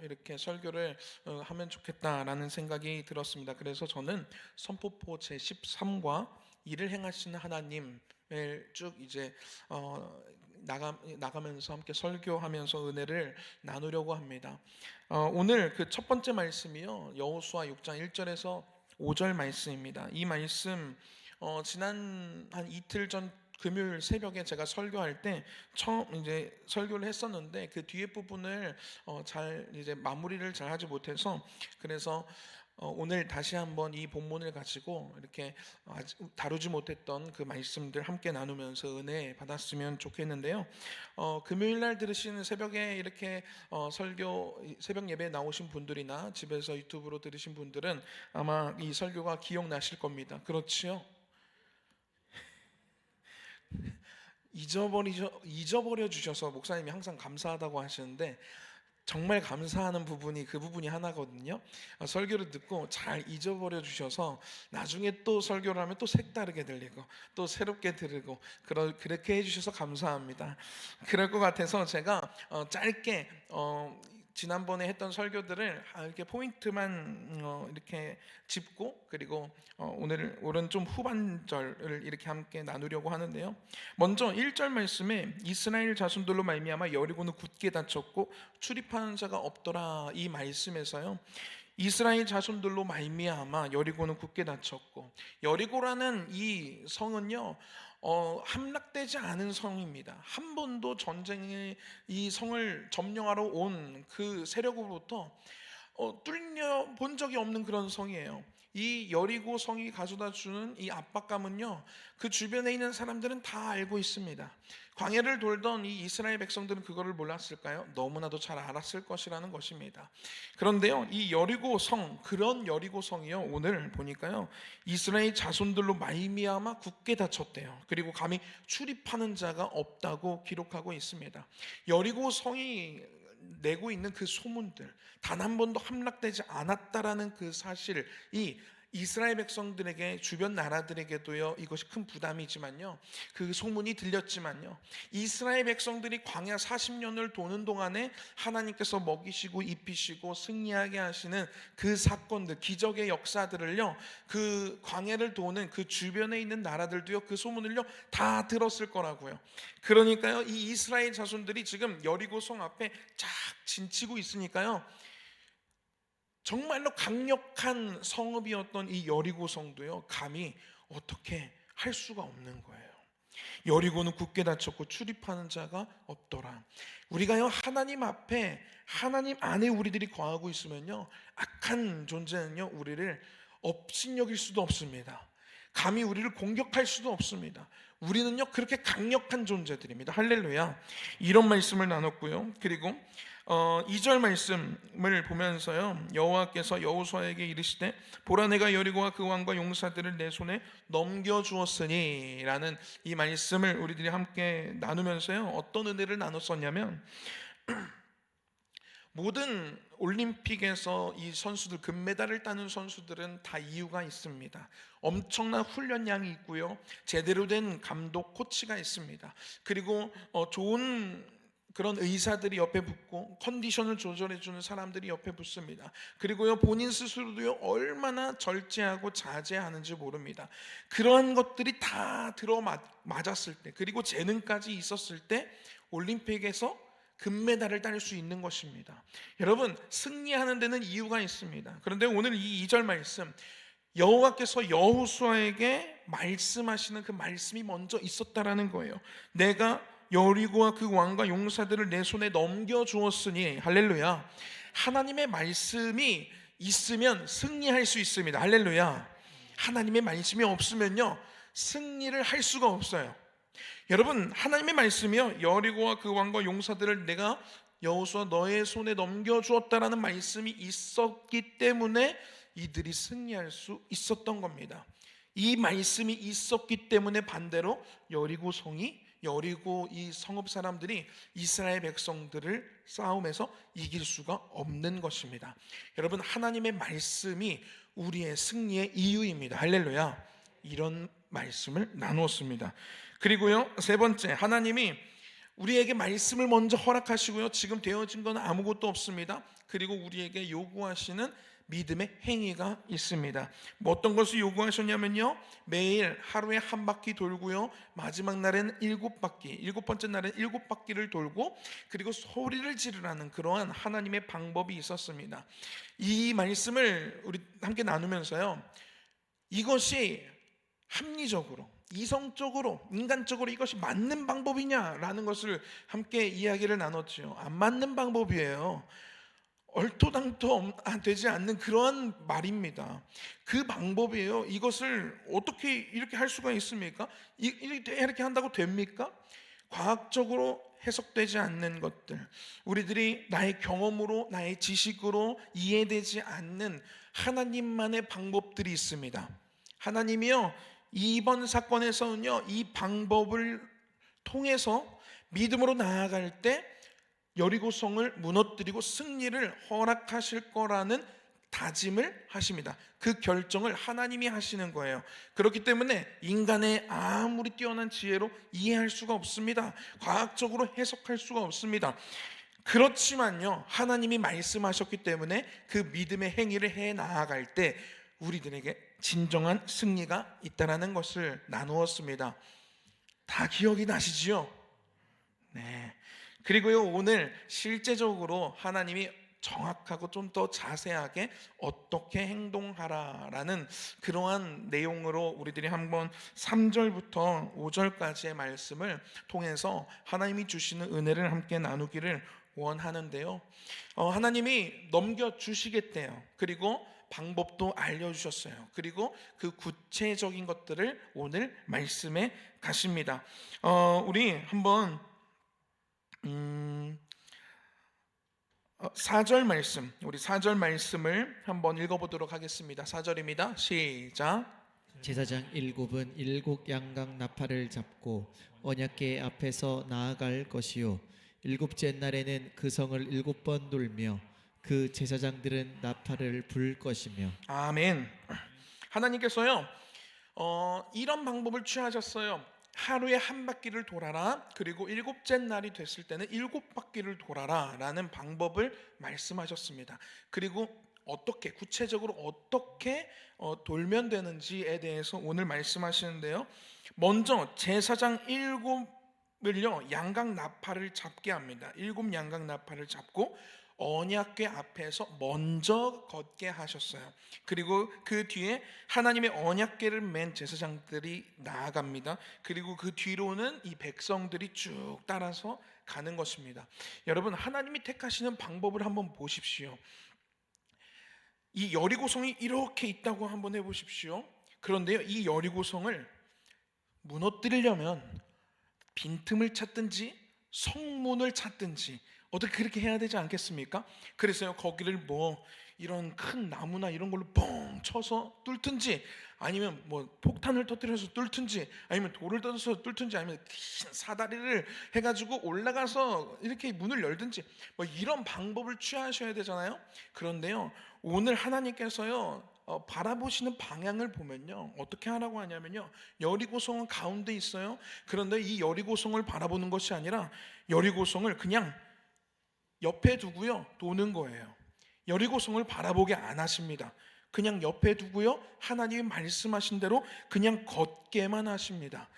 이렇게 설교를 하면 좋겠다라는 생각이 들었습니다. 그래서 저는 선포포 제13과 일을 행하시는 하나님을 쭉 이제 나가면서 함께 설교하면서 은혜를 나누려고 합니다. 오늘 그 첫 번째 말씀이요, 여호수아 6장 1절에서 5절 말씀입니다. 이 말씀 지난 한 이틀 전 금요일 새벽에 제가 설교할 때 처음 이제 설교를 했었는데 그 뒤에 부분을 잘 이제 마무리를 잘 하지 못해서, 그래서 오늘 다시 한번 이 본문을 가지고 이렇게 아직 다루지 못했던 그 말씀들 함께 나누면서 은혜 받았으면 좋겠는데요. 금요일 날 들으시는 새벽에 이렇게 설교 새벽 예배에 나오신 분들이나 집에서 유튜브로 들으신 분들은 아마 이 설교가 기억나실 겁니다. 그렇지요? 잊어버려 주셔서 목사님이 항상 감사하다고 하시는데, 정말 감사하는 부분이 그 부분이 하나거든요. 설교를 듣고 잘 잊어버려 주셔서 나중에 또 설교를 하면 또 색다르게 들리고 또 새롭게 들리고 그렇게 해주셔서 감사합니다. 그럴 것 같아서 제가 짧게 지난번에 했던 설교들을 이렇게 포인트만 이렇게 짚고, 그리고 오늘은 좀 후반절을 이렇게 함께 나누려고 하는데요. 먼저 1절 말씀에 이스라엘 자손들로 말미암아 여리고는 굳게 닫혔고 출입하는 자가 없더라, 이 말씀에서요, 이스라엘 자손들로 말미암아 여리고는 굳게 닫혔고, 여리고라는 이 성은요 함락되지 않은 성입니다. 한 번도 전쟁에 이 성을 점령하러 온 그 세력으로부터 뚫려 본 적이 없는 그런 성이에요. 이 여리고 성이 가져다 주는 이 압박감은요, 그 주변에 있는 사람들은 다 알고 있습니다. 광야를 돌던 이 이스라엘 백성들은 그거를 몰랐을까요? 너무나도 잘 알았을 것이라는 것입니다. 그런데요, 이 여리고 성, 그런 여리고 성이요, 오늘 보니까요, 이스라엘 자손들로 말미암아 굳게 닫혔대요. 그리고 감히 출입하는 자가 없다고 기록하고 있습니다. 여리고 성이 내고 있는 그 소문들, 단 한 번도 함락되지 않았다라는 그 사실이 이스라엘 백성들에게, 주변 나라들에게도요, 이것이 큰 부담이지만요, 그 소문이 들렸지만요, 이스라엘 백성들이 광야 40년을 도는 동안에 하나님께서 먹이시고 입히시고 승리하게 하시는 그 사건들, 기적의 역사들을요, 그 광야를 도는 그 주변에 있는 나라들도요, 그 소문을요 다 들었을 거라고요. 그러니까요, 이 이스라엘 자손들이 지금 여리고 성 앞에 쫙 진치고 있으니까요, 정말로 강력한 성읍이었던 이 여리고 성도요, 감히 어떻게 할 수가 없는 거예요. 여리고는 굳게 닫혔고 출입하는 자가 없더라. 우리가요, 하나님 앞에, 하나님 안에 우리들이 거하고 있으면요, 악한 존재는요 우리를 업신여길 수도 없습니다. 감히 우리를 공격할 수도 없습니다. 우리는요 그렇게 강력한 존재들입니다. 할렐루야. 이런 말씀을 나눴고요. 그리고 2절 말씀을 보면서요, 여호와께서 여호수아에게 이르시되 보라, 내가 여리고와 그 왕과 용사들을 내 손에 넘겨주었으니 라는 이 말씀을 우리들이 함께 나누면서요, 어떤 은혜를 나눴었냐면, 모든 올림픽에서 이 선수들, 금메달을 따는 선수들은 다 이유가 있습니다. 엄청난 훈련량이 있고요, 제대로 된 감독, 코치가 있습니다. 그리고 좋은 그런 의사들이 옆에 붙고 컨디션을 조절해 주는 사람들이 옆에 붙습니다. 그리고요, 본인 스스로도요 얼마나 절제하고 자제하는지 모릅니다. 그러한 것들이 다 들어맞았을 때, 그리고 재능까지 있었을 때 올림픽에서 금메달을 딸 수 있는 것입니다. 여러분, 승리하는 데는 이유가 있습니다. 그런데 오늘 이 2절 말씀, 여호와께서 여호수아에게 말씀하시는 그 말씀이 먼저 있었다라는 거예요. 내가 여리고와 그 왕과 용사들을 내 손에 넘겨주었으니, 할렐루야, 하나님의 말씀이 있으면 승리할 수 있습니다. 할렐루야. 하나님의 말씀이 없으면요 승리를 할 수가 없어요. 여러분, 하나님의 말씀이요, 여리고와 그 왕과 용사들을 내가 여호수아 너의 손에 넘겨주었다라는 말씀이 있었기 때문에 이들이 승리할 수 있었던 겁니다. 이 말씀이 있었기 때문에 반대로 여리고 이 성읍 사람들이 이스라엘 백성들을 싸움에서 이길 수가 없는 것입니다. 여러분, 하나님의 말씀이 우리의 승리의 이유입니다. 할렐루야. 이런 말씀을 나누었습니다. 그리고요, 세 번째, 하나님이 우리에게 말씀을 먼저 허락하시고요. 지금 되어진 건 아무것도 없습니다. 그리고 우리에게 요구하시는 믿음의 행위가 있습니다. 뭐 어떤 것을 요구하셨냐면요, 매일 하루에 한 바퀴 돌고요, 마지막 날에는 7바퀴, 일곱 번째 날에는 7바퀴를 돌고, 그리고 소리를 지르라는 그러한 하나님의 방법이 있었습니다. 이 말씀을 우리 함께 나누면서요, 이것이 합리적으로, 이성적으로, 인간적으로 이것이 맞는 방법이냐라는 것을 함께 이야기를 나눴죠. 안 맞는 방법이에요. 얼토당토 되지 않는 그러한 말입니다. 그 방법이에요. 이것을 어떻게 이렇게 할 수가 있습니까? 이렇게 한다고 됩니까? 과학적으로 해석되지 않는 것들, 우리들이 나의 경험으로, 나의 지식으로 이해되지 않는 하나님만의 방법들이 있습니다. 하나님이요, 이번 사건에서는요, 이 방법을 통해서 믿음으로 나아갈 때 여리고성을 무너뜨리고 승리를 허락하실 거라는 다짐을 하십니다. 그 결정을 하나님이 하시는 거예요. 그렇기 때문에 인간의 아무리 뛰어난 지혜로 이해할 수가 없습니다. 과학적으로 해석할 수가 없습니다. 그렇지만요, 하나님이 말씀하셨기 때문에 그 믿음의 행위를 해 나아갈 때 우리들에게 진정한 승리가 있다는 것을 나누었습니다. 다 기억이 나시지요? 네. 그리고요, 오늘 실제적으로 하나님이 정확하고 좀 더 자세하게 어떻게 행동하라라는 그러한 내용으로 우리들이 한번 3절부터 5절까지의 말씀을 통해서 하나님이 주시는 은혜를 함께 나누기를 원하는데요, 하나님이 넘겨주시겠대요. 그리고 방법도 알려주셨어요. 그리고 그 구체적인 것들을 오늘 말씀에 가십니다. 우리 한번 4절 말씀, 우리 4절 말씀을 한번 읽어보도록 하겠습니다. 4절입니다. 시작. 제사장 일곱은 일곱 양각 나팔을 잡고 언약궤 앞에서 나아갈 것이요 일곱째 날에는 그 성을 7번 돌며 그 제사장들은 나팔을 불 것이며. 아멘. 하나님께서요, 이런 방법을 취하셨어요. 하루에 한 바퀴를 돌아라, 그리고 7째 날이 됐을 때는 7바퀴를 돌아라 라는 방법을 말씀하셨습니다. 그리고 어떻게, 구체적으로 어떻게 돌면 되는지에 대해서 오늘 말씀하시는데요, 먼저 제사장 7을요 양각 나팔을 잡게 합니다. 7 양각 나팔을 잡고 언약궤 앞에서 먼저 걷게 하셨어요. 그리고 그 뒤에 하나님의 언약궤를 맨 제사장들이 나아갑니다. 그리고 그 뒤로는 이 백성들이 쭉 따라서 가는 것입니다. 여러분, 하나님이 택하시는 방법을 한번 보십시오. 이 여리고성이 이렇게 있다고 한번 해보십시오. 그런데요, 이 여리고성을 무너뜨리려면 빈틈을 찾든지 성문을 찾든지 어떻게 그렇게 해야 되지 않겠습니까? 그래서요, 거기를 뭐 이런 큰 나무나 이런 걸로 뻥 쳐서 뚫든지, 아니면 뭐 폭탄을 터뜨려서 뚫든지, 아니면 돌을 떠서 뚫든지, 아니면 긴 사다리를 해가지고 올라가서 이렇게 문을 열든지, 뭐 이런 방법을 취하셔야 되잖아요. 그런데요, 오늘 하나님께서요 바라보시는 방향을 보면요, 어떻게 하라고 하냐면요, 여리고성은 가운데 있어요. 그런데 이 여리고성을 바라보는 것이 아니라 여리고성을 그냥 옆에 두고요 도는 거예요. 여리고성을 바라보게 안 하십니다. 그냥 옆에 두고요, 하나님이 말씀하신 대로 그냥 걷게만 하십니다.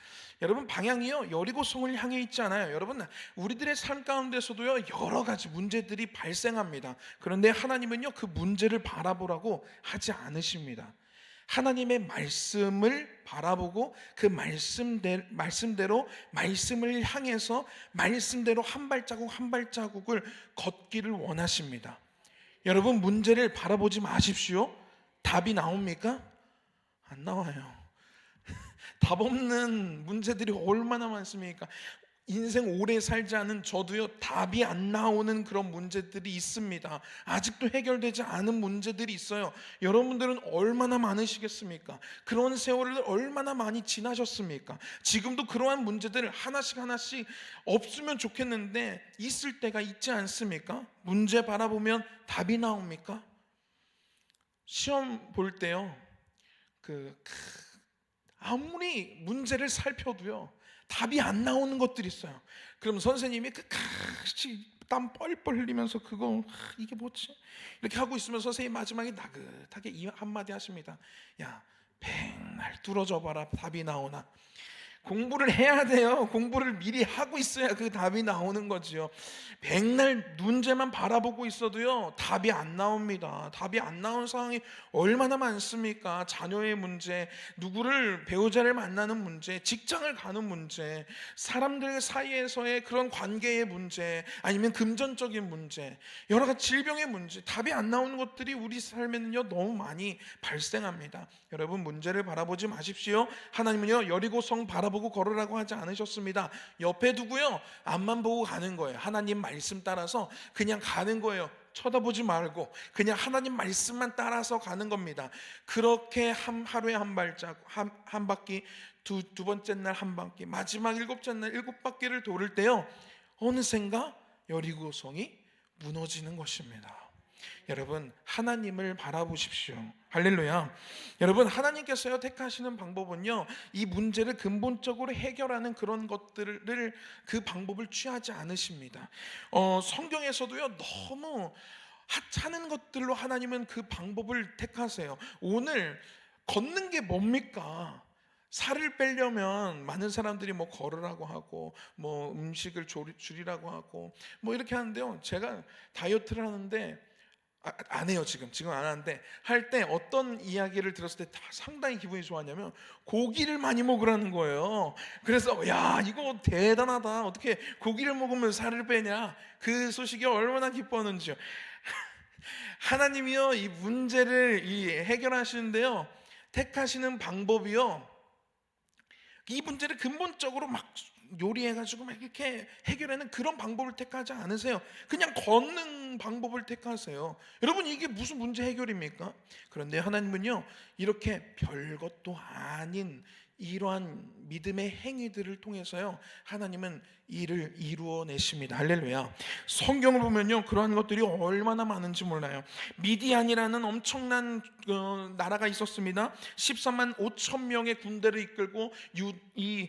여러분, 방향이요 여리고성을 향해 있지 않아요. 여러분, 우리들의 삶 가운데서도요 여러 가지 문제들이 발생합니다. 그런데 하나님은요 그 문제를 바라보라고 하지 않으십니다. 하나님의 말씀을 바라보고 그 말씀대로 말씀을 향해서 말씀대로 한 발자국 한 발자국을 걷기를 원하십니다. 여러분, 문제를 바라보지 마십시오. 답이 나옵니까? 안 나와요. 답 없는 문제들이 얼마나 많습니까? 인생 오래 살지 않은 저도요 답이 안 나오는 그런 문제들이 있습니다. 아직도 해결되지 않은 문제들이 있어요. 여러분들은 얼마나 많으시겠습니까? 그런 세월을 얼마나 많이 지나셨습니까? 지금도 그러한 문제들 하나씩 하나씩 없으면 좋겠는데 있을 때가 있지 않습니까? 문제 바라보면 답이 나옵니까? 시험 볼 때요, 아무리 문제를 살펴도요 답이 안 나오는 것들이 있어요. 그럼 선생님이 끝까지 땀 뻘뻘 흘리면서 그거 이게 뭐지? 이렇게 하고 있으면 선생님 마지막에 나긋하게 이 한마디 하십니다. 야, 백날 뚫어져 봐라, 답이 나오나. 공부를 해야 돼요. 공부를 미리 하고 있어야 그 답이 나오는 거지요. 백날 문제만 바라보고 있어도요, 답이 안 나옵니다. 답이 안 나온 상황이 얼마나 많습니까? 자녀의 문제, 누구를 배우자를 만나는 문제, 직장을 가는 문제, 사람들 사이에서의 그런 관계의 문제, 아니면 금전적인 문제, 여러 가지 질병의 문제, 답이 안 나오는 것들이 우리 삶에는요 너무 많이 발생합니다. 여러분, 문제를 바라보지 마십시오. 하나님은요 여리고성 바라보고 걸으라고 하지 않으셨습니다. 옆에 두고요 앞만 보고 가는 거예요. 하나님 말씀 따라서 그냥 가는 거예요. 쳐다보지 말고 그냥 하나님 말씀만 따라서 가는 겁니다. 그렇게 하루에 한 발자국, 한 바퀴, 두 번째 날 한 바퀴, 마지막 일곱째 날 7바퀴를 돌을 때요, 어느샌가 여리고성이 무너지는 것입니다. 여러분, 하나님을 바라보십시오. 할렐루야. 여러분, 하나님께서요 택하시는 방법은요 이 문제를 근본적으로 해결하는 그런 것들을, 그 방법을 취하지 않으십니다. 성경에서도요 너무 하찮은 것들로 하나님은 그 방법을 택하세요. 오늘 걷는 게 뭡니까? 살을 빼려면 많은 사람들이 뭐 걸으라고 하고, 뭐 음식을 줄이라고 하고, 뭐 이렇게 하는데요, 제가 다이어트를 하는데 안 해요. 지금 안 하는데, 할 때 어떤 이야기를 들었을 때 상당히 기분이 좋았냐면 고기를 많이 먹으라는 거예요. 그래서 야, 이거 대단하다, 어떻게 고기를 먹으면 살을 빼냐, 그 소식이 얼마나 기뻤는지요. 하나님이요 이 문제를 해결하시는데요 택하시는 방법이요, 이 문제를 근본적으로 막 요리해가지고 막 이렇게 해결하는 그런 방법을 택하지 않으세요. 그냥 걷는 방법을 택하세요. 여러분, 이게 무슨 문제 해결입니까? 그런데 하나님은요 이렇게 별것도 아닌 이러한 믿음의 행위들을 통해서요 하나님은 일을 이루어내십니다. 할렐루야. 성경을 보면요 그러한 것들이 얼마나 많은지 몰라요. 미디안이라는 엄청난 나라가 있었습니다. 13만 5천 명의 군대를 이끌고 이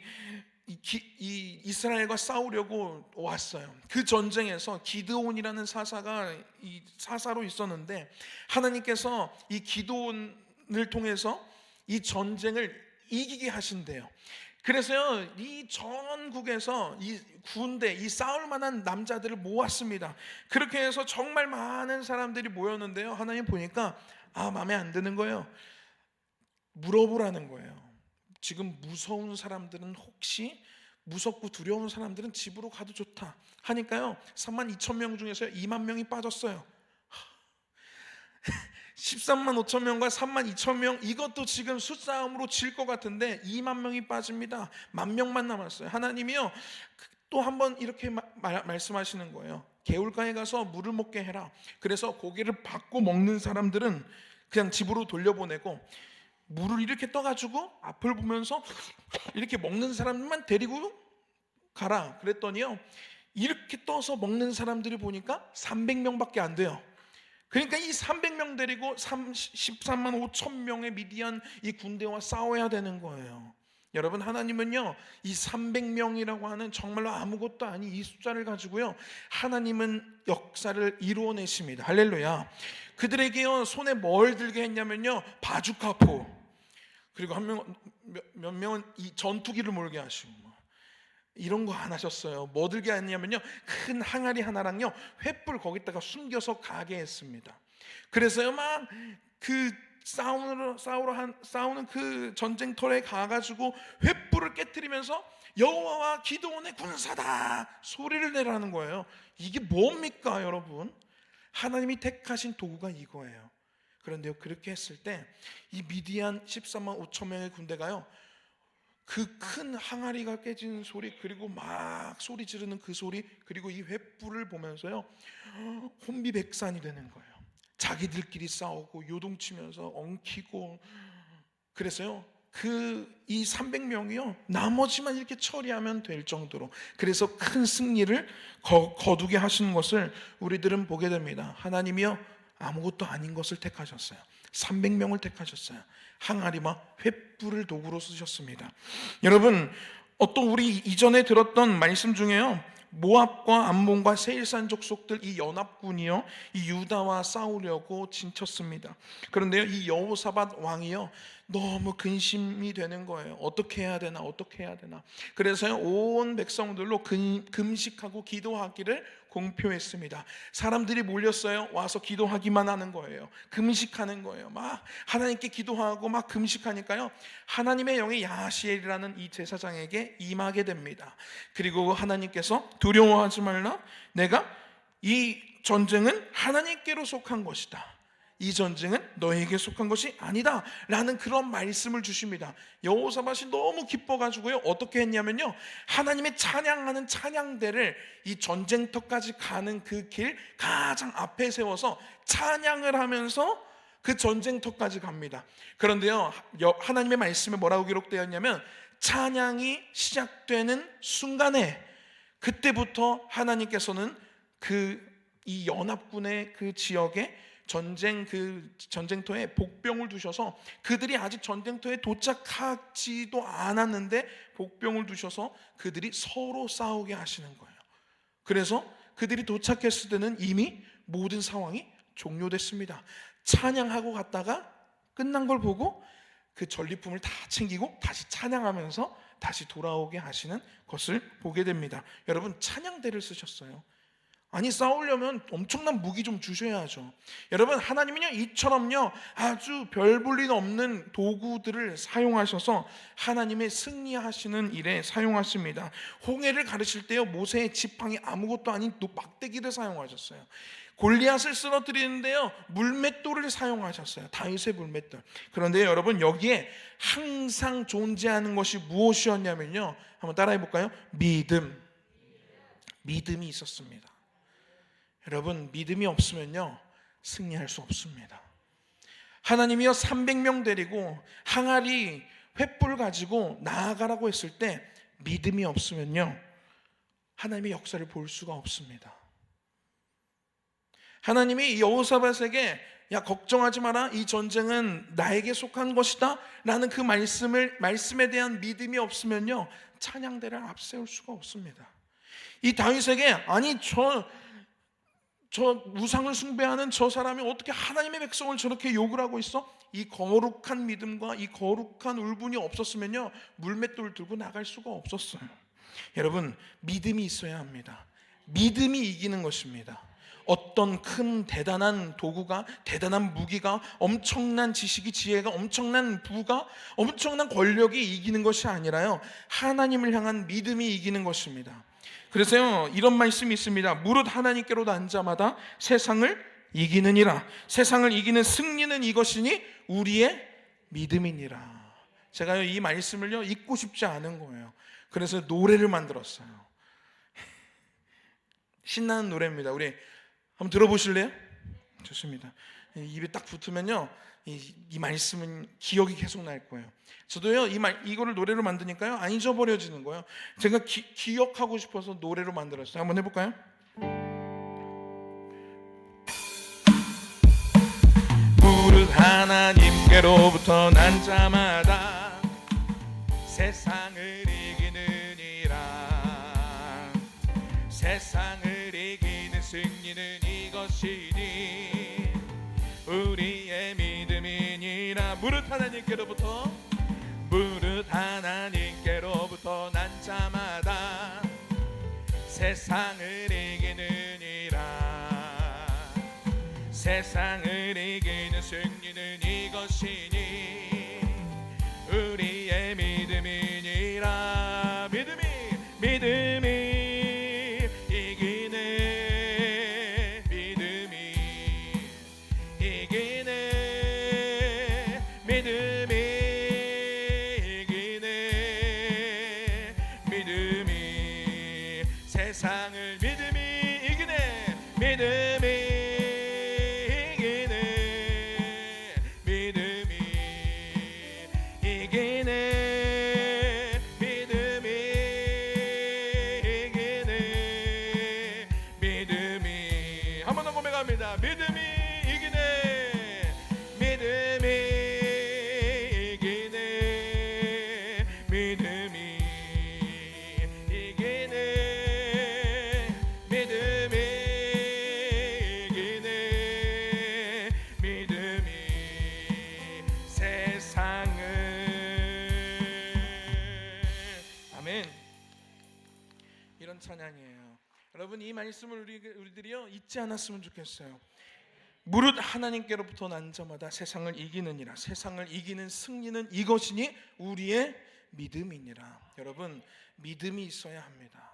이스라엘과 싸우려고 왔어요. 그 전쟁에서 기드온이라는 사사로 있었는데, 하나님께서 이 기드온을 통해서 이 전쟁을 이기게 하신대요. 그래서요 이 전국에서 이 군대, 이 싸울 만한 남자들을 모았습니다. 그렇게 해서 정말 많은 사람들이 모였는데요, 하나님 보니까 마음에 안 드는 거예요. 물어보라는 거예요. 지금 무서운 사람들은, 혹시 무섭고 두려운 사람들은 집으로 가도 좋다 하니까요 3만 2천 명 중에서 2만 명이 빠졌어요. 13만 5천 명과 3만 2천 명, 이것도 지금 수싸움으로 질 것 같은데 2만 명이 빠집니다. 1만 명만 남았어요. 하나님이요 또 한번 이렇게 말씀하시는 거예요. 개울가에 가서 물을 먹게 해라. 그래서 고기를 받고 먹는 사람들은 그냥 집으로 돌려보내고, 물을 이렇게 떠가지고 앞을 보면서 이렇게 먹는 사람만 데리고 가라 그랬더니요, 이렇게 떠서 먹는 사람들이 보니까 300명밖에 안 돼요. 그러니까 이 300명 데리고 13만 5천 명의 미디안 이 군대와 싸워야 되는 거예요. 여러분, 하나님은요 이 300명이라고 하는 정말로 아무것도 아닌 이 숫자를 가지고요 하나님은 역사를 이루어내십니다. 할렐루야. 그들에게요 손에 뭘 들게 했냐면요 바주카포, 그리고 몇 명은 이 전투기를 몰게 하시고, 이런 거 안 하셨어요. 뭐 들게 했냐면요 큰 항아리 하나랑요 횃불 거기다가 숨겨서 가게 했습니다. 그래서요 막 그 싸우는 그 전쟁터에 가가지고 횃불을 깨뜨리면서 여호와와 기드온의 군사다 소리를 내라는 거예요. 이게 뭡니까 여러분? 하나님이 택하신 도구가 이거예요. 그런데요 그렇게 했을 때 이 미디안 14만 5천 명의 군대가요 그 큰 항아리가 깨지는 소리, 그리고 막 소리 지르는 그 소리, 그리고 이 횃불을 보면서요 혼비백산이 되는 거예요. 자기들끼리 싸우고 요동치면서 엉키고, 그래서요 이 300명이요 나머지만 이렇게 처리하면 될 정도로, 그래서 큰 승리를 거두게 하시는 것을 우리들은 보게 됩니다. 하나님이요 아무것도 아닌 것을 택하셨어요. 300명을 택하셨어요. 항아리와 횃불을 도구로 쓰셨습니다. 여러분, 또 우리 이전에 들었던 말씀 중에요, 모압과 암몬과 세일산 족속들 이 연합군이요 이 유다와 싸우려고 진쳤습니다. 그런데요 이 여호사밧 왕이요 너무 근심이 되는 거예요. 어떻게 해야 되나 어떻게 해야 되나. 그래서요 온 백성들로 금식하고 기도하기를 공표했습니다. 사람들이 몰렸어요. 와서 기도하기만 하는 거예요. 금식하는 거예요. 막 하나님께 기도하고 막 금식하니까요 하나님의 영이 야하시엘이라는 이 제사장에게 임하게 됩니다. 그리고 하나님께서 두려워하지 말라, 내가 이 전쟁은 하나님께로 속한 것이다, 이 전쟁은 너에게 속한 것이 아니다 라는 그런 말씀을 주십니다. 여호사밧이 너무 기뻐가지고요 어떻게 했냐면요 하나님의 찬양하는 찬양대를 이 전쟁터까지 가는 그 길 가장 앞에 세워서 찬양을 하면서 그 전쟁터까지 갑니다. 그런데요 하나님의 말씀에 뭐라고 기록되어 있냐면, 찬양이 시작되는 순간에 그때부터 하나님께서는 이 연합군의 그 지역에 전쟁터에 복병을 두셔서, 그들이 아직 전쟁터에 도착하지도 않았는데 복병을 두셔서 그들이 서로 싸우게 하시는 거예요. 그래서 그들이 도착했을 때는 이미 모든 상황이 종료됐습니다. 찬양하고 갔다가 끝난 걸 보고 그 전리품을 다 챙기고 다시 찬양하면서 다시 돌아오게 하시는 것을 보게 됩니다. 여러분, 찬양대를 쓰셨어요. 아니, 싸우려면 엄청난 무기 좀 주셔야죠. 여러분, 하나님은요 이처럼요 아주 별 볼 일 없는 도구들을 사용하셔서 하나님의 승리하시는 일에 사용하십니다. 홍해를 가르칠 때요 모세의 지팡이 아무것도 아닌 막대기를 사용하셨어요. 골리앗을 쓰러뜨리는데요 물맷돌을 사용하셨어요. 다윗의 물맷돌. 그런데 여러분, 여기에 항상 존재하는 것이 무엇이었냐면요, 한번 따라해 볼까요? 믿음이 있었습니다. 여러분, 믿음이 없으면요 승리할 수 없습니다. 하나님이요 300명 데리고 항아리 횃불 가지고 나아가라고 했을 때 믿음이 없으면요 하나님의 역사를 볼 수가 없습니다. 하나님이 여호사밧에게 야 걱정하지 마라, 이 전쟁은 나에게 속한 것이다 라는 그 말씀에 대한 믿음이 없으면요 찬양대를 앞세울 수가 없습니다. 이 다윗에게 아니 저 우상을 숭배하는 저 사람이 어떻게 하나님의 백성을 저렇게 욕을 하고 있어? 이 거룩한 믿음과 이 거룩한 울분이 없었으면요 물맷돌 들고 나갈 수가 없었어요. 여러분, 믿음이 있어야 합니다. 믿음이 이기는 것입니다. 어떤 큰 대단한 도구가, 대단한 무기가, 엄청난 지식이, 지혜가, 엄청난 부가, 엄청난 권력이 이기는 것이 아니라요 하나님을 향한 믿음이 이기는 것입니다. 그래서요 이런 말씀이 있습니다. 무릇 하나님께로 난 자마다 세상을 이기느니라. 세상을 이기는 승리는 이것이니 우리의 믿음이니라. 제가요 이 말씀을요 잊고 싶지 않은 거예요. 그래서 노래를 만들었어요. 신나는 노래입니다. 우리 한번 들어보실래요? 좋습니다. 입에 딱 붙으면요 이 말씀은 기억이 계속 날 거예요. 저도요 이거를 노래로 만드니까요 안 잊어버려지는 거예요. 제가 기억하고 싶어서 노래로 만들었어요. 한번 해볼까요? 무릇 하나님께로부터 난 자마다 세상을 이기느니라. 세상을 이기는 승리는 이것이니 우리의 믿음이니라. 무릇 하나님께로부터 난 자마다 세상을 이기느니라. 세상을 이기는 승리는 이것이니 우리의 믿음이니라. 믿음이 이기네. 믿음이 이기네. 믿음이 이기네. 믿음이 세상을 믿음이 이기네. 믿음이 이기네. 믿음이 여러분, 이 말씀을 우리들이요 잊지 않았으면 좋겠어요. 무릇 하나님께로부터 난 자마다 세상을 이기느니라. 세상을 이기는 승리는 이것이니 우리의 믿음이니라. 여러분, 믿음이 있어야 합니다.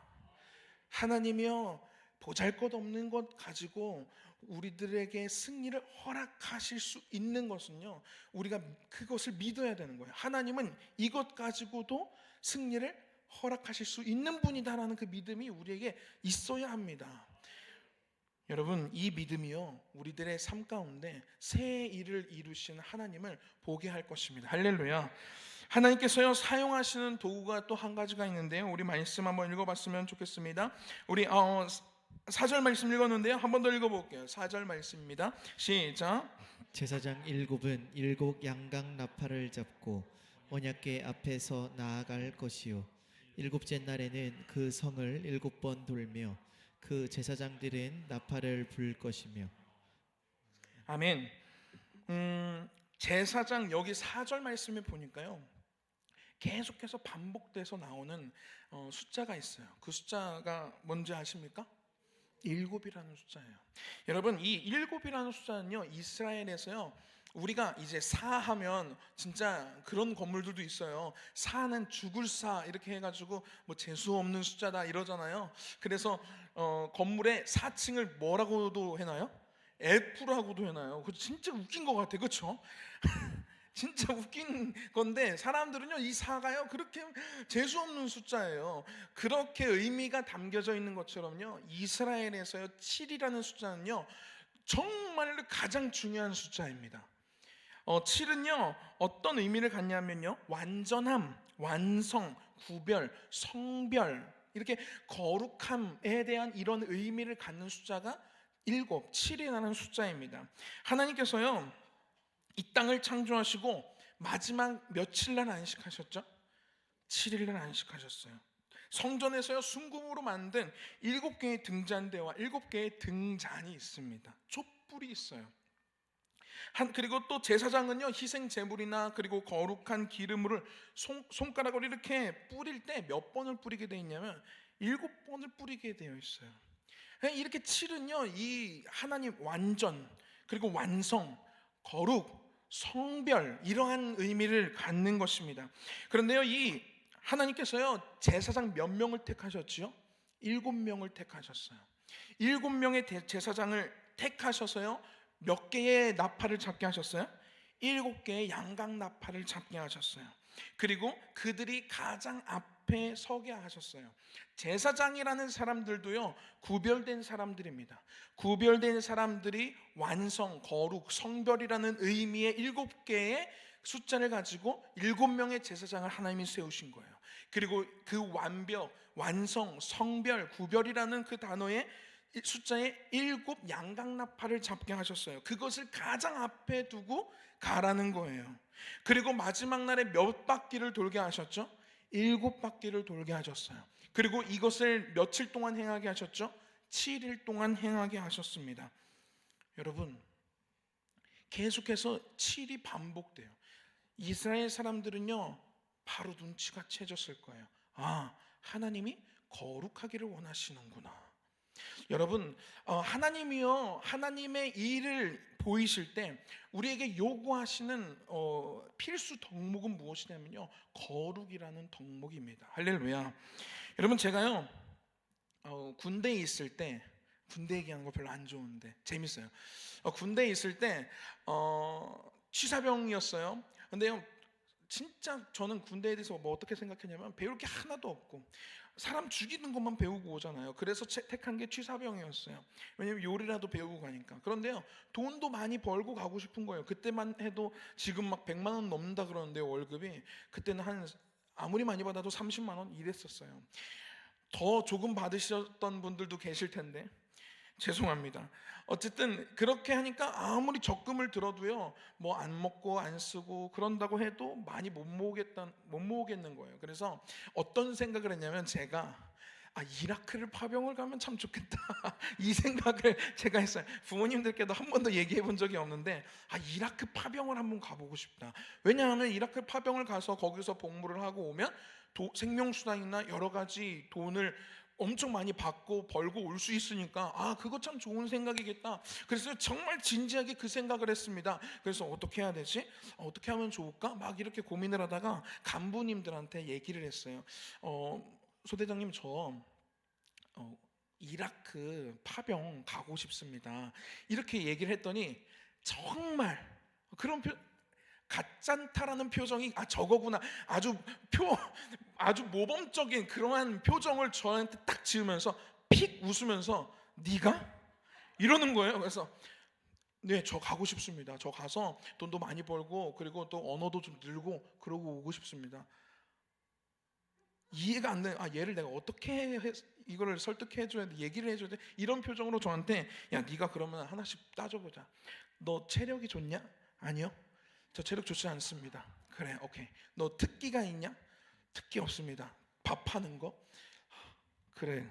하나님이요 보잘것없는 것 가지고 우리들에게 승리를 허락하실 수 있는 것은요, 우리가 그것을 믿어야 되는 거예요. 하나님은 이것 가지고도 승리를 허락하실 수 있는 분이다라는 그 믿음이 우리에게 있어야 합니다. 여러분, 이 믿음이요 우리들의 삶 가운데 새 일을 이루신 하나님을 보게 할 것입니다. 할렐루야. 하나님께서요 사용하시는 도구가 또 한 가지가 있는데요, 우리 말씀 한번 읽어봤으면 좋겠습니다. 우리 4절 말씀 읽었는데요, 한 번 더 읽어볼게요. 4절 말씀입니다. 시작. 제사장 일곱은 일곱 양각 나팔을 잡고 언약궤 앞에서 나아갈 것이요 일곱째 날에는 그 성을 일곱 번 돌며 그 제사장들은 나팔을 불 것이며. 아멘. 제사장, 여기 4절 말씀에 보니까요 계속해서 반복돼서 나오는 숫자가 있어요. 그 숫자가 뭔지 아십니까? 일곱이라는 숫자예요. 여러분, 이 일곱이라는 숫자는요 이스라엘에서요 우리가 이제 사하면 진짜 그런 건물들도 있어요. 사는 죽을 사 이렇게 해가지고 뭐 재수 없는 숫자다 이러잖아요. 그래서 건물의 4층을 뭐라고도 해나요? F라고도 해나요. 그거 진짜 웃긴 것 같아, 그렇죠? 진짜 웃긴 건데 사람들은요 이 사가요 그렇게 재수 없는 숫자예요. 그렇게 의미가 담겨져 있는 것처럼요 이스라엘에서요 7이라는 숫자는요 정말로 가장 중요한 숫자입니다. 7은요 어떤 의미를 갖냐면요 완전함, 완성, 구별, 성별, 이렇게 거룩함에 대한 이런 의미를 갖는 숫자가 7, 7이라는 숫자입니다. 하나님께서요 이 땅을 창조하시고 마지막 며칠날 안식하셨죠? 7일날 안식하셨어요. 성전에서요 순금으로 만든 7개의 등잔대와 7개의 등잔이 있습니다. 촛불이 있어요. 그리고 또 제사장은요 희생 제물이나 그리고 거룩한 기름을 손가락으로 이렇게 뿌릴 때 몇 번을 뿌리게 되어 있냐면 7번을 뿌리게 되어 있어요. 이렇게 7은요 이 하나님 완전, 그리고 완성, 거룩, 성별, 이러한 의미를 갖는 것입니다. 그런데요 이 하나님께서요 제사장 몇 명을 택하셨지요? 7명을 택하셨어요. 7명의 제사장을 택하셔서요 몇 개의 나팔을 잡게 하셨어요? 7개의 양각 나팔을 잡게 하셨어요. 그리고 그들이 가장 앞에 서게 하셨어요. 제사장이라는 사람들도요 구별된 사람들입니다. 구별된 사람들이 완성, 거룩, 성별이라는 의미의 7개의 숫자를 가지고 7명의 제사장을 하나님이 세우신 거예요. 그리고 그 완벽, 완성, 성별, 구별이라는 그 단어의 숫자에 7 양각 나팔을 잡게 하셨어요. 그것을 가장 앞에 두고 가라는 거예요. 그리고 마지막 날에 몇 바퀴를 돌게 하셨죠? 7바퀴를 돌게 하셨어요. 그리고 이것을 며칠 동안 행하게 하셨죠? 7일 동안 행하게 하셨습니다. 여러분, 계속해서 7이 반복돼요. 이스라엘 사람들은요 바로 눈치가 채졌을 거예요. 아, 하나님이 거룩하기를 원하시는구나. 여러분, 하나님이요 하나님의 일을 보이실 때 우리에게 요구하시는 필수 덕목은 무엇이냐면요 거룩이라는 덕목입니다. 할렐루야. 여러분, 제가요 군대에 있을 때, 군대 얘기하는 거 별로 안 좋은데 재밌어요. 군대에 있을 때 취사병이었어요. 근데요 진짜 저는 군대에 대해서 뭐 어떻게 생각했냐면 배울 게 하나도 없고 사람 죽이는 것만 배우고 오잖아요. 그래서 택한 게 취사병이었어요. 왜냐면 요리라도 배우고 가니까. 그런데요 돈도 많이 벌고 가고 싶은 거예요. 그때만 해도 지금 막 100만 원 넘는다 그러는데요 월급이. 그때는 한 아무리 많이 받아도 30만 원 이랬었어요. 더 조금 받으셨던 분들도 계실 텐데 죄송합니다. 어쨌든 그렇게 하니까 아무리 적금을 들어도요 뭐 안 먹고 안 쓰고 그런다고 해도 많이 못 모으겠는 거예요. 그래서 어떤 생각을 했냐면 제가 이라크를 파병을 가면 참 좋겠다 이 생각을 제가 했어요. 부모님들께도 한 번도 얘기해 본 적이 없는데 이라크 파병을 한번 가보고 싶다. 왜냐하면 이라크 파병을 가서 거기서 복무를 하고 오면 생명수당이나 여러 가지 돈을 엄청 많이 받고 벌고 올 수 있으니까 그거 참 좋은 생각이겠다. 그래서 정말 진지하게 그 생각을 했습니다. 그래서 어떻게 해야 되지? 어떻게 하면 좋을까? 막 이렇게 고민을 하다가 간부님들한테 얘기를 했어요. 소대장님, 저 이라크 파병 가고 싶습니다. 이렇게 얘기를 했더니 정말 그런 가짠타라는 표정이 저거구나, 아주 모범적인 그러한 표정을 저한테 딱 지으면서 픽 웃으면서 네가? 이러는 거예요. 그래서 네, 저 가고 싶습니다. 저 가서 돈도 많이 벌고 그리고 또 언어도 좀 늘고 그러고 오고 싶습니다. 이해가 안 돼. 얘를 내가 어떻게 이거를 설득해 줘야 돼, 얘기를 해줘야 돼. 이런 표정으로 저한테 야, 네가 그러면 하나씩 따져보자. 너 체력이 좋냐? 아니요, 저 체력 좋지 않습니다. 그래, 오케이. 너 특기가 있냐? 특기 없습니다. 밥 하는 거? 그래,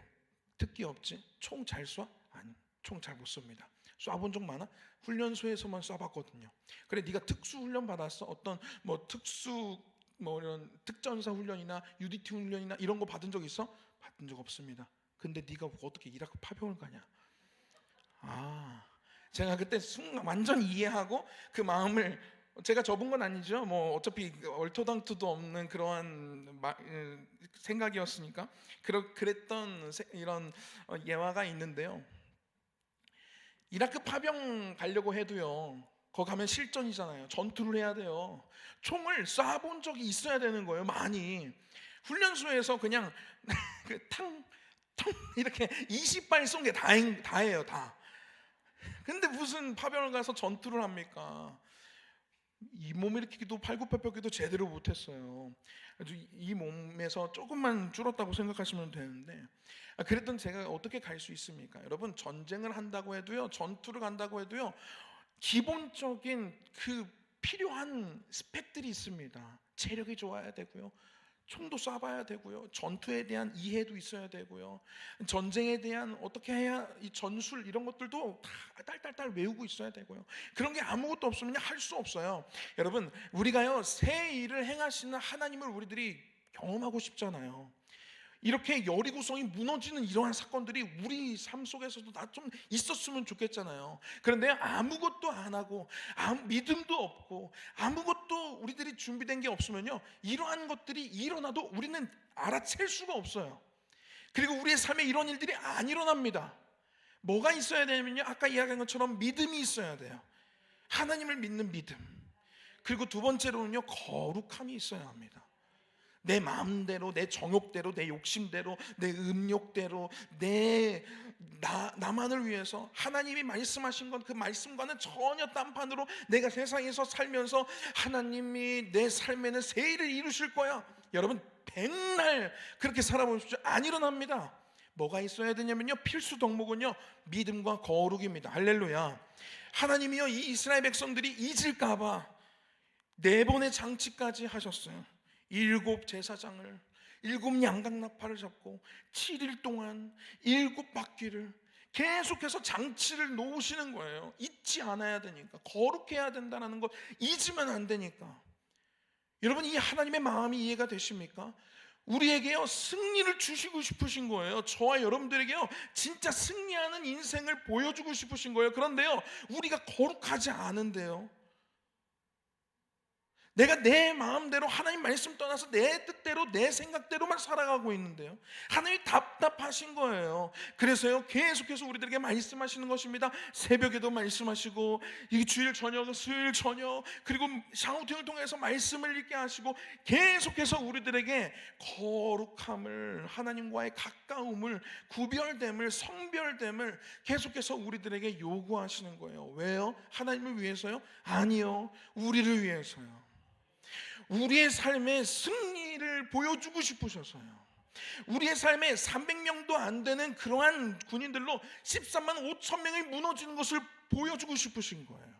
특기 없지. 총 잘 쏴? 아니, 총 잘 못 쏩니다. 쏴본 적 많아? 훈련소에서만 쏴봤거든요. 그래, 네가 특수 훈련 받았어? 어떤 뭐 특수 뭐 이런 특전사 훈련이나 UDT 훈련이나 이런 거 받은 적 있어? 받은 적 없습니다. 근데 네가 어떻게 이라크 파병을 가냐? 제가 그때 순간 완전 이해하고 그 마음을 제가 접은 건 아니죠. 뭐 어차피 얼토당토도 없는 그러한 생각이었으니까 그랬던 이런 예화가 있는데요. 이라크 파병 가려고 해도요, 거기 가면 실전이잖아요. 전투를 해야 돼요. 총을 쏴본 적이 있어야 되는 거예요. 많이 훈련소에서 그냥 탕 이렇게 20발 쏜 게 다예요, 다. 근데 무슨 파병을 가서 전투를 합니까? 이 몸 일으키기도 팔굽혀펴기도 제대로 못했어요. 아주 이 몸에서 조금만 줄었다고 생각하시면 되는데, 그랬던 제가 어떻게 갈 수 있습니까? 여러분, 전쟁을 한다고 해도요, 전투를 간다고 해도요, 기본적인 그 필요한 스펙들이 있습니다. 체력이 좋아야 되고요, 총도 쏴봐야 되고요, 전투에 대한 이해도 있어야 되고요, 전쟁에 대한 어떻게 해야 이 전술 이런 것들도 다 딸딸딸 외우고 있어야 되고요. 그런 게 아무것도 없으면 할 수 없어요. 여러분, 우리가요, 새 일을 행하시는 하나님을 우리들이 경험하고 싶잖아요. 이렇게 여리고성이 무너지는 이러한 사건들이 우리 삶 속에서도 다 좀 있었으면 좋겠잖아요. 그런데 아무것도 안 하고 믿음도 없고 아무것도 우리들이 준비된 게 없으면요, 이러한 것들이 일어나도 우리는 알아챌 수가 없어요. 그리고 우리의 삶에 이런 일들이 안 일어납니다. 뭐가 있어야 되냐면요, 아까 이야기한 것처럼 믿음이 있어야 돼요. 하나님을 믿는 믿음. 그리고 두 번째로는요, 거룩함이 있어야 합니다. 내 마음대로, 내 정욕대로, 내 욕심대로, 내 음욕대로, 나만을 위해서 하나님이 말씀하신 건 그 말씀과는 전혀 딴판으로 내가 세상에서 살면서 하나님이 내 삶에는 새 일을 이루실 거야, 여러분 백날 그렇게 살아보십시오. 안 일어납니다. 뭐가 있어야 되냐면요, 필수 덕목은요, 믿음과 거룩입니다. 할렐루야. 하나님이요, 이 이스라엘 백성들이 잊을까봐 4번의 장치까지 하셨어요. 7 제사장을, 7 양각나팔을 잡고 7일 동안 7바퀴를 계속해서 장치를 놓으시는 거예요. 잊지 않아야 되니까, 거룩해야 된다는 거 잊으면 안 되니까. 여러분, 이 하나님의 마음이 이해가 되십니까? 우리에게요, 승리를 주시고 싶으신 거예요. 저와 여러분들에게요, 진짜 승리하는 인생을 보여주고 싶으신 거예요. 그런데요, 우리가 거룩하지 않은데요, 내가 내 마음대로 하나님 말씀 떠나서 내 뜻대로 내 생각대로만 살아가고 있는데요, 하나님이 답답하신 거예요. 그래서요, 계속해서 우리들에게 말씀하시는 것입니다. 새벽에도 말씀하시고, 이 주일 저녁, 수요일 저녁, 그리고 샤우팅을 통해서 말씀을 읽게 하시고, 계속해서 우리들에게 거룩함을, 하나님과의 가까움을, 구별됨을, 성별됨을 계속해서 우리들에게 요구하시는 거예요. 왜요? 하나님을 위해서요? 아니요, 우리를 위해서요. 우리의 삶의 승리를 보여주고 싶으셔서요. 우리의 삶에 300명도 안 되는 그러한 군인들로 13만 5천 명이 무너지는 것을 보여주고 싶으신 거예요.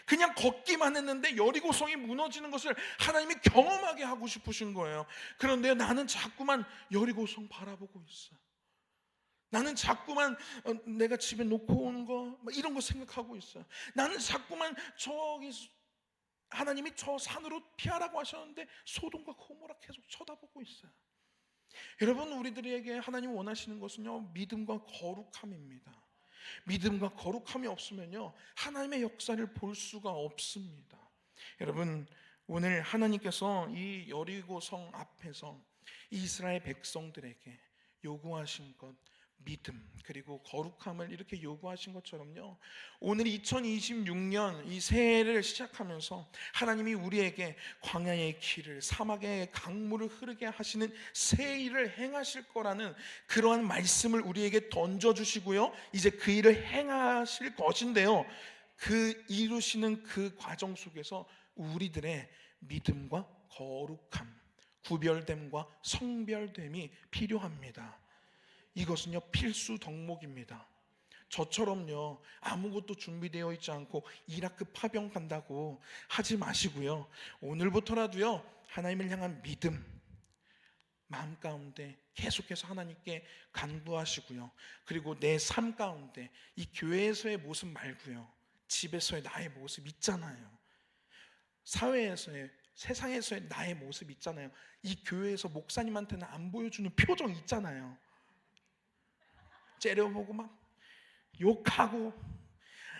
그냥 걷기만 했는데 여리고성이 무너지는 것을 하나님이 경험하게 하고 싶으신 거예요. 그런데 나는 자꾸만 여리고성 바라보고 있어요. 나는 자꾸만 내가 집에 놓고 온 거 이런 거 생각하고 있어요. 나는 자꾸만 저기 하나님이 저 산으로 피하라고 하셨는데 소돔과 고모라 계속 쳐다보고 있어요. 여러분, 우리들에게 하나님 원하시는 것은요, 믿음과 거룩함입니다. 믿음과 거룩함이 없으면요, 하나님의 역사를 볼 수가 없습니다. 여러분, 오늘 하나님께서 이 여리고성 앞에서 이스라엘 백성들에게 요구하신 것, 믿음 그리고 거룩함을 이렇게 요구하신 것처럼요, 오늘 2026년 이 새해를 시작하면서 하나님이 우리에게 광야의 길을, 사막의 강물을 흐르게 하시는 새 일을 행하실 거라는 그러한 말씀을 우리에게 던져주시고요, 이제 그 일을 행하실 것인데요, 그 이루시는 그 과정 속에서 우리들의 믿음과 거룩함, 구별됨과 성별됨이 필요합니다. 이것은요, 필수 덕목입니다. 저처럼요, 아무것도 준비되어 있지 않고 이라크 파병 간다고 하지 마시고요, 오늘부터라도요, 하나님을 향한 믿음 마음 가운데 계속해서 하나님께 간구하시고요, 그리고 내 삶 가운데 이 교회에서의 모습 말고요, 집에서의 나의 모습 있잖아요. 사회에서의, 세상에서의 나의 모습 있잖아요. 이 교회에서 목사님한테는 안 보여주는 표정 있잖아요. 째려보고 막 욕하고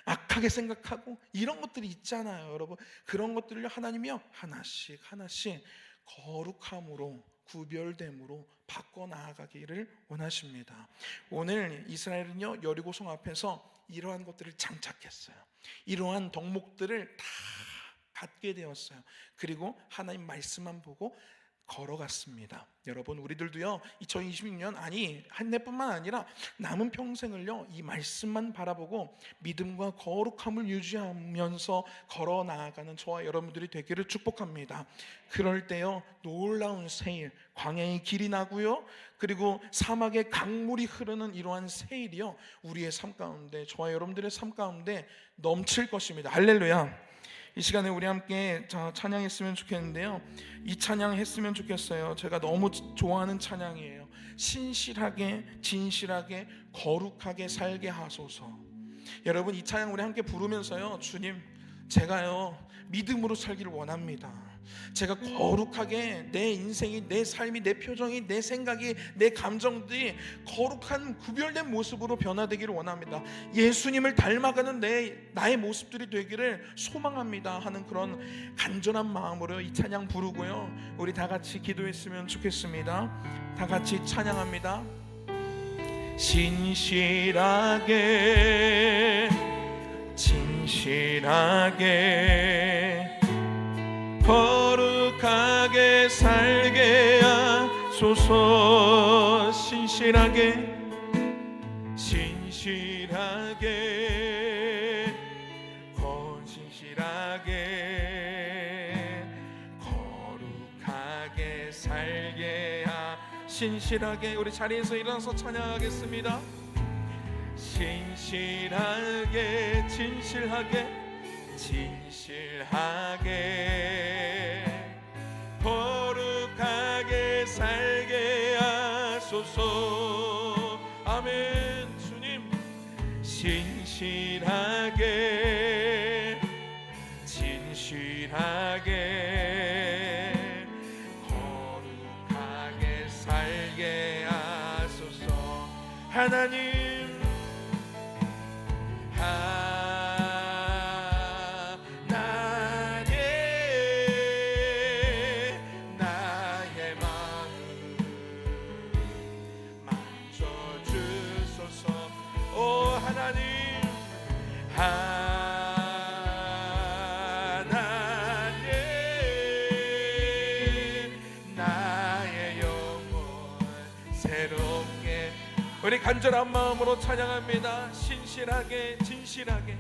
악하게 생각하고 이런 것들이 있잖아요. 여러분, 그런 것들을 하나님이요, 하나씩 하나씩 거룩함으로, 구별됨으로 바꿔 나아가기를 원하십니다. 오늘 이스라엘은요, 여리고성 앞에서 이러한 것들을 장착했어요. 이러한 덕목들을 다 갖게 되었어요. 그리고 하나님 말씀만 보고 걸어갔습니다. 여러분, 우리들도요, 2026년 한 해뿐만 아니라 남은 평생을요, 이 말씀만 바라보고 믿음과 거룩함을 유지하면서 걸어 나아가는 저와 여러분들이 되기를 축복합니다. 그럴 때요, 놀라운 새일, 광야의 길이 나고요, 그리고 사막의 강물이 흐르는 이러한 새일이요, 우리의 삶 가운데, 저와 여러분들의 삶 가운데 넘칠 것입니다. 할렐루야. 이 시간에 우리 함께 찬양했으면 좋겠는데요, 이 찬양 했으면 좋겠어요. 제가 너무 좋아하는 찬양이에요. 신실하게 진실하게 거룩하게 살게 하소서. 여러분, 이 찬양 우리 함께 부르면서요, 주님, 제가요 믿음으로 살기를 원합니다. 제가 거룩하게 내 인생이, 내 삶이, 내 표정이, 내 생각이, 내 감정들이 거룩한 구별된 모습으로 변화되기를 원합니다. 예수님을 닮아가는 나의 모습들이 되기를 소망합니다 하는 그런 간절한 마음으로 이 찬양 부르고요, 우리 다 같이 기도했으면 좋겠습니다. 다 같이 찬양합니다. 신실하게 진실하게 거룩하게 살게 하소서. 신실하게 진실하게 거룩하게 살게 신실하게. 우리 자리에서 일어나서 찬양하겠습니다. 신실하게 진실하게 거룩하게 살게 하소서. 아멘. 주님, 신실하게 진실하게 거룩하게 살게 하소서. 하나님, 나의 마음 만져주소서. 오 하나님, 하나님, 나의 영혼 새롭게. 우리 간절한 마음으로 찬양합니다. 신실하게 진실하게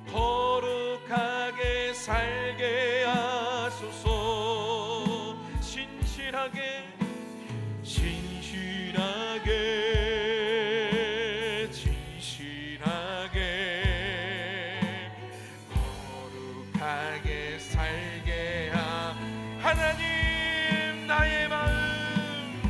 거룩하게 살게 하소서. 신실하게 거룩하게 살게 하나님, 나의 마음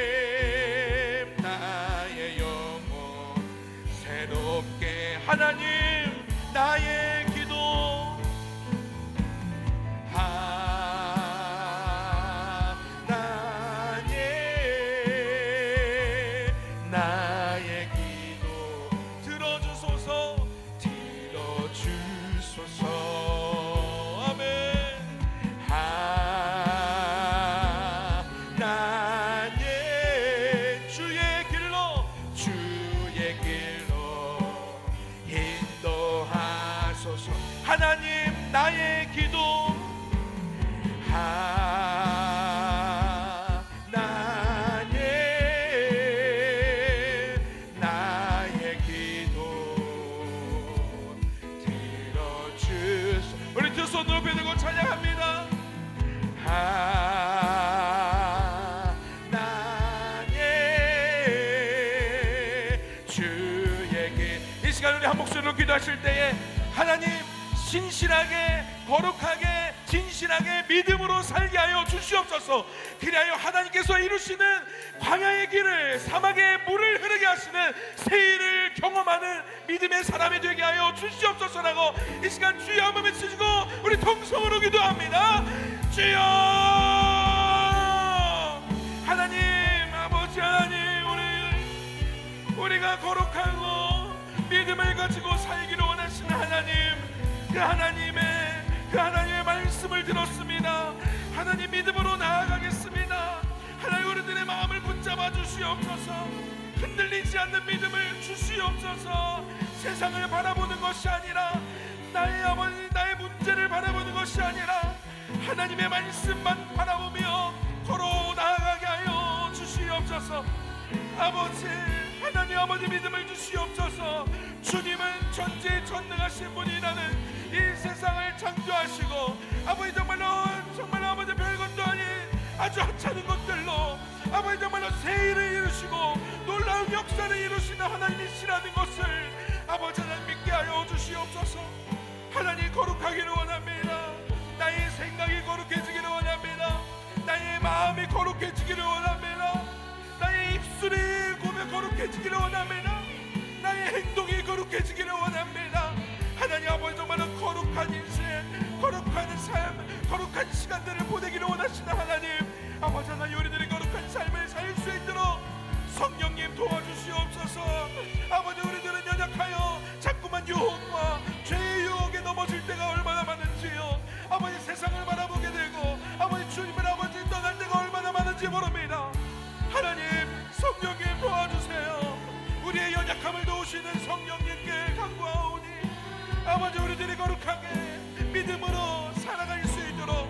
하나님 나의 영혼 새롭게 하나님 나의 기도 하나님 나의 기도 들어주소서 들어주소서 아멘 하나님 주의 길로 인도하소서 하나님 나의 기도 하나님 나의 기도 들어주소 우리 두 손 높이 들고 찬양합니다 하나님 주의 길 이 시간 우리 한 목소리로 기도하실 때에 하나님 신실하게 거룩하게 진실하게 믿음으로 살게 하여 주시옵소서 그리하여 하나님께서 이루시는 광야의 길을 사막의 물을 흐르게 하시는 세일을 경험하는 믿음의 사람이 되게 하여 주시옵소서라고 이 시간 주여 한번 외치시고 우리 통성으로 기도합니다 주여 하나님 아버지 하나님 우리가 거룩하고 믿음을 가지고 살기를 원하시는 하나님 그 하나님의 말씀을 들었습니다 하나님 믿음으로 나아가겠습니다 하나님 우리들의 마음을 붙잡아 주시옵소서 흔들리지 않는 믿음을 주시옵소서 세상을 바라보는 것이 아니라 나의 아버지 나의 문제를 바라보는 것이 아니라 하나님의 말씀만 바라보며 걸어 나아가게 하여 주시옵소서 아버지 하나님 아버지 믿음을 주시옵소서 주님은 전지에 전능하신 분이라는 이 세상을 창조하시고 아버지 정말로 아버지 별것도 아닌 아주 하찮은 것들로 아버지 정말로 세일을 이루시고 놀라운 역사를 이루시는 하나님이시라는 것을 아버지 하나님 믿게 하여 주시옵소서 하나님 거룩하기를 원합니다 나의 생각이 거룩해지기를 원합니다 나의 마음이 거룩해지기를 원합니다 나의 입술이 거룩해지기를 원합니다 나의 행동이 거룩해지기를 원합니다 하나님 아버지 정말로 거룩한 인생 거룩한 삶 거룩한 시간들을 보내기를 원하시는 하나님 아버지 하나님 우리들이 거룩한 삶을 살 수 있도록 성령님 도와주시옵소서 아버지 우리들은 연약하여 자꾸만 유혹과 죄의 유혹에 넘어질 때가 얼마나 많은지요 아버지 세상을 바라보게 되고 아버지 주님을 아버지 떠날 때가 얼마나 많은지 모릅니다 하나님 성령님 도와주세요 우리의 연약함을 도우시는 성령님께 간구하오니 아버지 우리들이 거룩하게 믿음으로 살아갈 수 있도록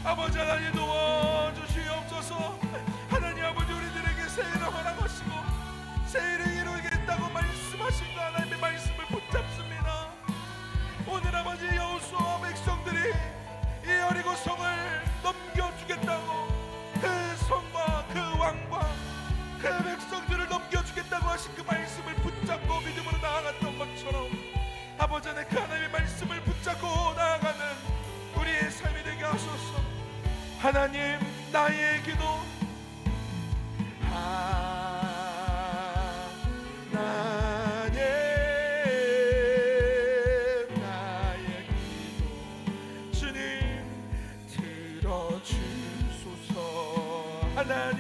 아버지 하나님 도와주시옵소서 하나님 아버지 우리들에게 세일을 허락하시고 세일을 이루겠다고 말씀하신 그 하나님의 말씀을 붙잡습니다 오늘 아버지 여호수아와 백성들이 이 여리고 성을 넘겨주겠다고 그 성과 그 왕과 그 백성들을 넘겨주겠다고 하신 그 말씀을 붙잡고 믿음으로 나아갔던 것처럼 아버지 하나님 그 하나님의 말씀을 붙잡고 나아가는 우리의 삶이 되게 하소서 하나님 나의 기도 하나님 나의 기도 주님 들어주소서 하나님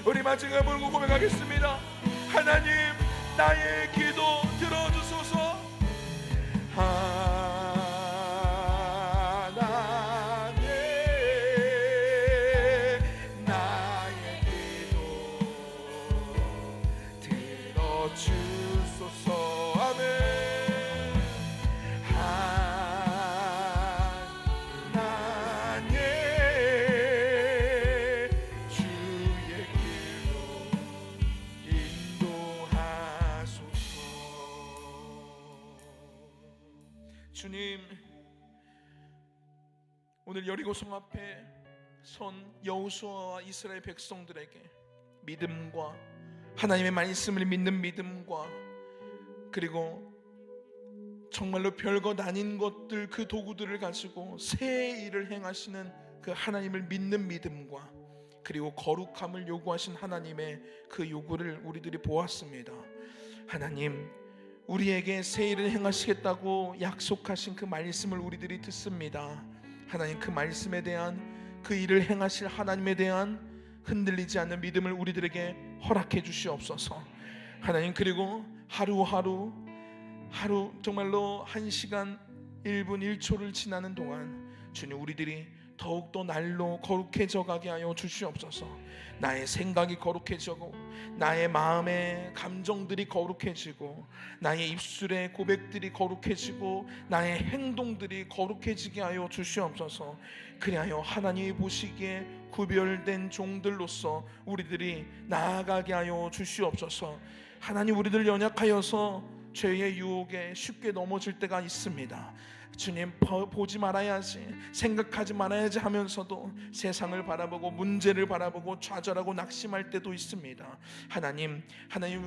우리 마지막에 물고 고백하겠습니다 하나님 나의 기도 들어주소서 하나님 나의 기도 들어주소서 아멘 하나님 주의 길로 인도하소서 주님 오늘 여리고 성 앞에 선 여호수아와 이스라엘 백성들에게 믿음과 하나님의 말씀을 믿는 믿음과 그리고 정말로 별것 아닌 것들 그 도구들을 가지고 새 일을 행하시는 그 하나님을 믿는 믿음과 그리고 거룩함을 요구하신 하나님의 그 요구를 우리들이 보았습니다. 하나님, 우리에게 새 일을 행하시겠다고 약속하신 그 말씀을 우리들이 듣습니다. 하나님, 그 말씀에 대한 그 일을 행하실 하나님에 대한 흔들리지 않는 믿음을 우리들에게 허락해 주시옵소서. 하나님, 그리고 하루하루 정말로 1시간 1분 1초를 지나는 동안 주님, 우리들이 더욱더 날로 거룩해져 가게 하여 주시옵소서. 나의 생각이 거룩해지고 나의 마음의 감정들이 거룩해지고 나의 입술의 고백들이 거룩해지고 나의 행동들이 거룩해지게 하여 주시옵소서. 그리하여 하나님이 보시기에 구별된 종들로서 우리들이 나아가게 하여 주시옵소서. 하나님, 우리들 연약하여서 죄의 유혹에 쉽게 넘어질 때가 있습니다. 주님, 보지 말아야지, 생각하지 말아야지 하면서도 세상을 바라보고 문제를 바라보고 좌절하고 낙심할 때도 있습니다. 하나님,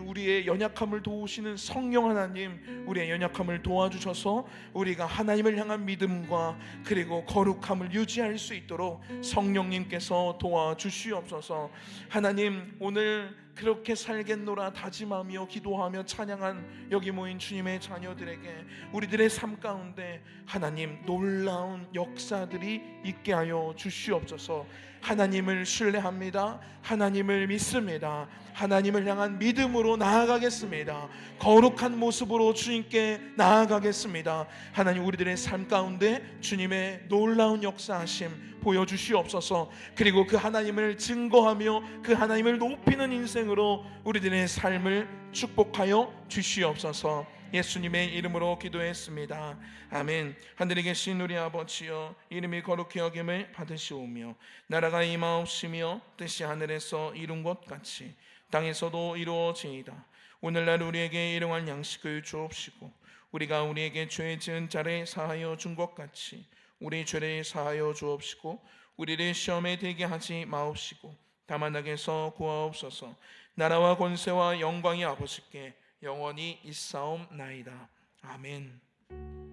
우리의 연약함을 도우시는 성령 하나님, 우리의 연약함을 도와주셔서 우리가 하나님을 향한 믿음과 그리고 거룩함을 유지할 수 있도록 성령님께서 도와주시옵소서. 하나님, 오늘 그렇게 살겠노라 다짐하며 기도하며 찬양한 여기 모인 주님의 자녀들에게 우리들의 삶 가운데 하나님 놀라운 역사들이 있게 하여 주시옵소서. 하나님을 신뢰합니다. 하나님을 믿습니다. 하나님을 향한 믿음으로 나아가겠습니다. 거룩한 모습으로 주님께 나아가겠습니다. 하나님, 우리들의 삶 가운데 주님의 놀라운 역사하심 보여주시옵소서. 그리고 그 하나님을 증거하며 그 하나님을 높이는 인생으로 우리들의 삶을 축복하여 주시옵소서. 예수님의 이름으로 기도했습니다. 아멘. 하늘에 계신 우리 아버지여, 이름이 거룩히 여김을 받으시오며 나라가 임하옵시며 뜻이 하늘에서 이룬 것 같이 땅에서도 이루어지이다. 오늘날 우리에게 일용할 양식을 주옵시고 우리가 우리에게 죄 지은 자를 사하여 준 것 같이 우리 죄를 사하여 주옵시고 우리를 시험에 들게 하지 마옵시고 다만 악에서 구하옵소서. 나라와 권세와 영광이 아버지께 영원히 있사옵나이다. 아멘.